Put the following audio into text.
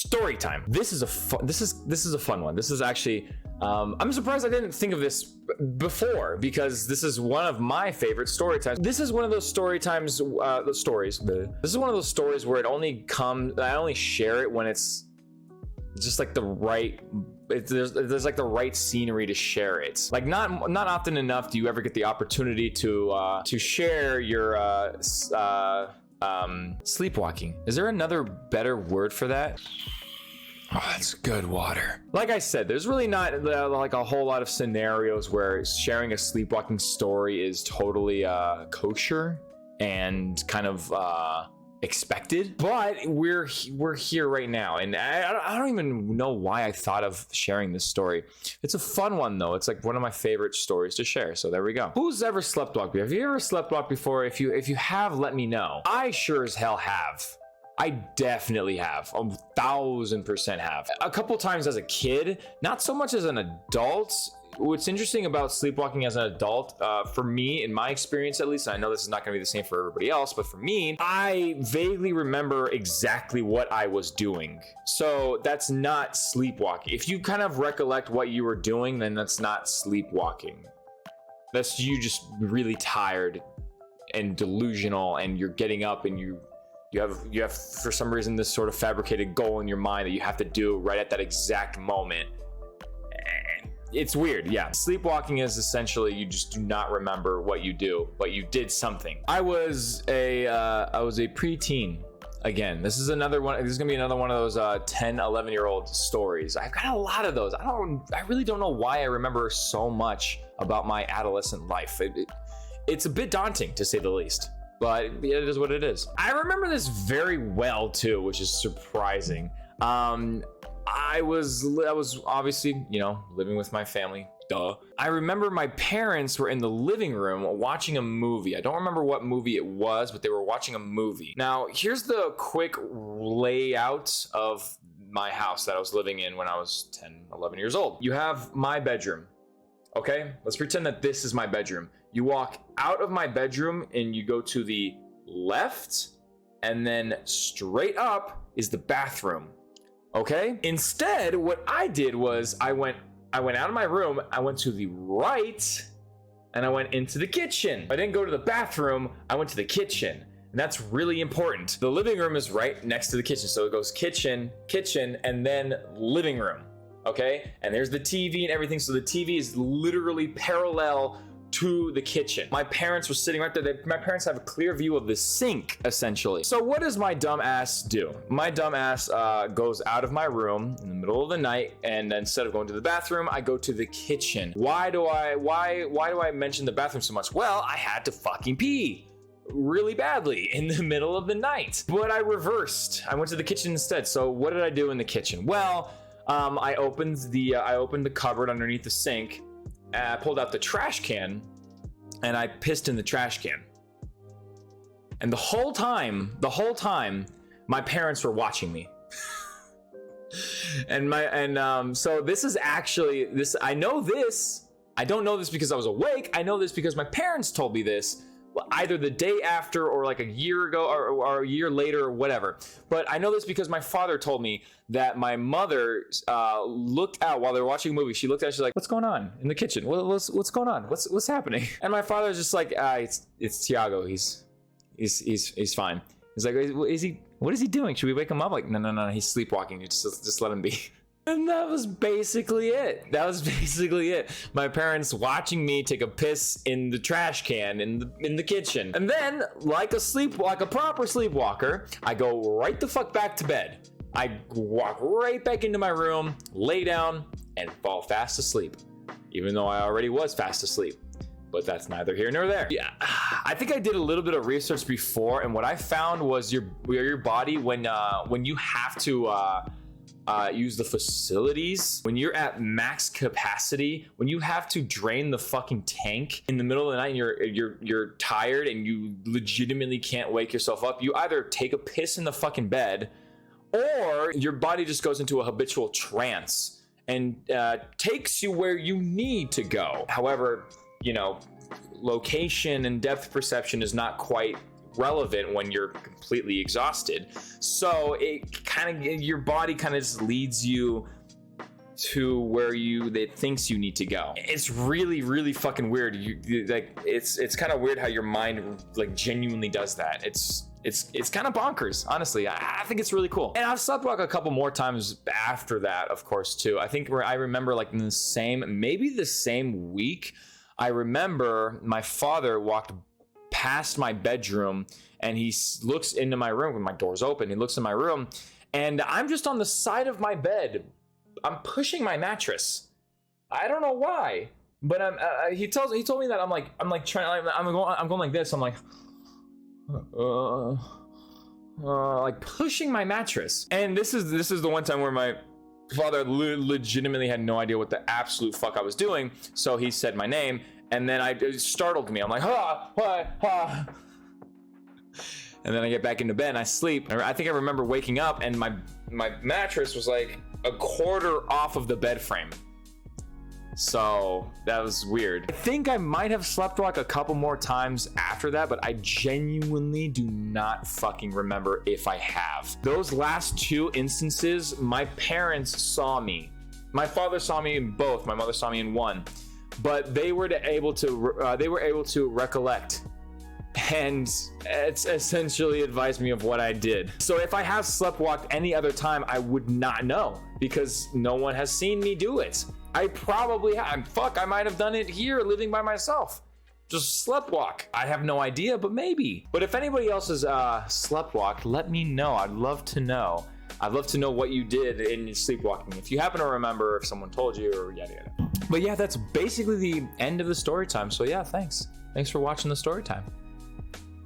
Story time. This is a fun one. This is actually I'm surprised I didn't think of this before, because this is one of my favorite story times. This is one of those story times, This is one of those stories where I only share it when it's just like the right, there's like the right scenery to share it. Like not often enough do you ever get the opportunity to share your sleepwalking. Is there another better word for that? Oh, it's good water. Like I said, there's really not like a whole lot of scenarios where sharing a sleepwalking story is totally kosher and kind of expected, but we're here right now, and I don't even know why I thought of sharing this story. It's a fun one though. It's like one of my favorite stories to share. So there we go. Who's ever sleptwalked? Have you ever sleptwalked before? If you have, let me know. I sure as hell have. I definitely have. 1,000% have. A couple times as a kid, not so much as an adult. What's interesting about sleepwalking as an adult, for me, in my experience at least, and I know this is not going to be the same for everybody else, but for me, I vaguely remember exactly what I was doing. So that's not sleepwalking. If you kind of recollect what you were doing, then that's not sleepwalking. That's you just really tired and delusional, and you're getting up and you have for some reason this sort of fabricated goal in your mind that you have to do right at that exact moment. It's weird. Yeah, sleepwalking is essentially you just do not remember what you do, but you did something. I was a preteen. Again, this is another one. This is gonna be another one of those 10, 11-year-old stories. I've got a lot of those. I really don't know why I remember so much about my adolescent life. It's a bit daunting, to say the least. But it is what it is. I remember this very well too, which is surprising. I was obviously, living with my family. Duh. I remember my parents were in the living room watching a movie. I don't remember what movie it was, but they were watching a movie. Now, here's the quick layout of my house that I was living in when I was 10, 11 years old. You have my bedroom. Okay, let's pretend that this is my bedroom. You walk out of my bedroom and you go to the left, and then straight up is the bathroom. Okay? Instead, what I did was I went out of my room, I went to the right, and I went into the kitchen. I didn't go to the bathroom, I went to the kitchen. And that's really important. The living room is right next to the kitchen. So it goes kitchen, and then living room. Okay? And there's the TV and everything. So the TV is literally parallel to the kitchen. My parents were sitting right there. My parents have a clear view of the sink, essentially. So what does my dumb ass do? My dumb ass goes out of my room in the middle of the night, and instead of going to the bathroom, I go to the kitchen. Why do I mention the bathroom so much? Well, I had to fucking pee really badly in the middle of the night. But I reversed. I went to the kitchen instead. So what did I do in the kitchen? Well, I opened the cupboard underneath the sink. I pulled out the trash can and I pissed in the trash can. And the whole time, my parents were watching me. So this is actually this. I know this. I don't know this because I was awake. I know this because my parents told me this. Either the day after or like a year ago or a year later or whatever. But I know this because my father told me that my mother looked out while they were watching a movie. She looked out, she's like, what's going on in the kitchen? What's going on? What's happening? And my father's just like, it's Tiago. He's fine. He's like, what is he doing? Should we wake him up? Like, no, he's sleepwalking. You just let him be. And that was basically it. My parents watching me take a piss in the trash can in the kitchen. And then, like a proper sleepwalker, I go right the fuck back to bed. I walk right back into my room, lay down, and fall fast asleep. Even though I already was fast asleep. But that's neither here nor there. Yeah, I think I did a little bit of research before, and what I found was your body when you have to use the facilities, when you're at max capacity, when you have to drain the fucking tank in the middle of the night and you're tired and you legitimately can't wake yourself up, you either take a piss in the fucking bed or your body just goes into a habitual trance and takes you where you need to go. However, location and depth perception is not quite relevant when you're completely exhausted. So it kind of, your body kind of just leads you to where it thinks you need to go. It's really fucking weird. Like it's kind of weird how your mind like genuinely does that. It's kind of bonkers, honestly. I think it's really cool. And I've sleptwalked a couple more times after that, of course, too. I think I remember like in maybe the same week, I remember my father walked past my bedroom and he looks into my room when my door's open. He looks in my room and I'm just on the side of my bed. I'm pushing my mattress. I don't know why, but he told me that I'm going like this. I'm like pushing my mattress. And this is the one time where my father legitimately had no idea what the absolute fuck I was doing. So he said my name, and then it startled me. I'm like, ha. And then I get back into bed and I sleep. I think I remember waking up and my mattress was like a quarter off of the bed frame. So that was weird. I think I might have sleptwalked a couple more times after that, but I genuinely do not fucking remember if I have. Those last two instances, my parents saw me. My father saw me in both. My mother saw me in one, but they were able to recollect. And it's essentially advised me of what I did. So if I have sleptwalked any other time, I would not know because no one has seen me do it. I probably have. Fuck, I might have done it here living by myself. Just sleptwalk. I have no idea, but maybe. But if anybody else has sleptwalked, let me know. I'd love to know. I'd love to know what you did in your sleepwalking. If you happen to remember, if someone told you, or yada yada. But yeah, that's basically the end of the story time. So yeah, thanks. Thanks for watching the story time.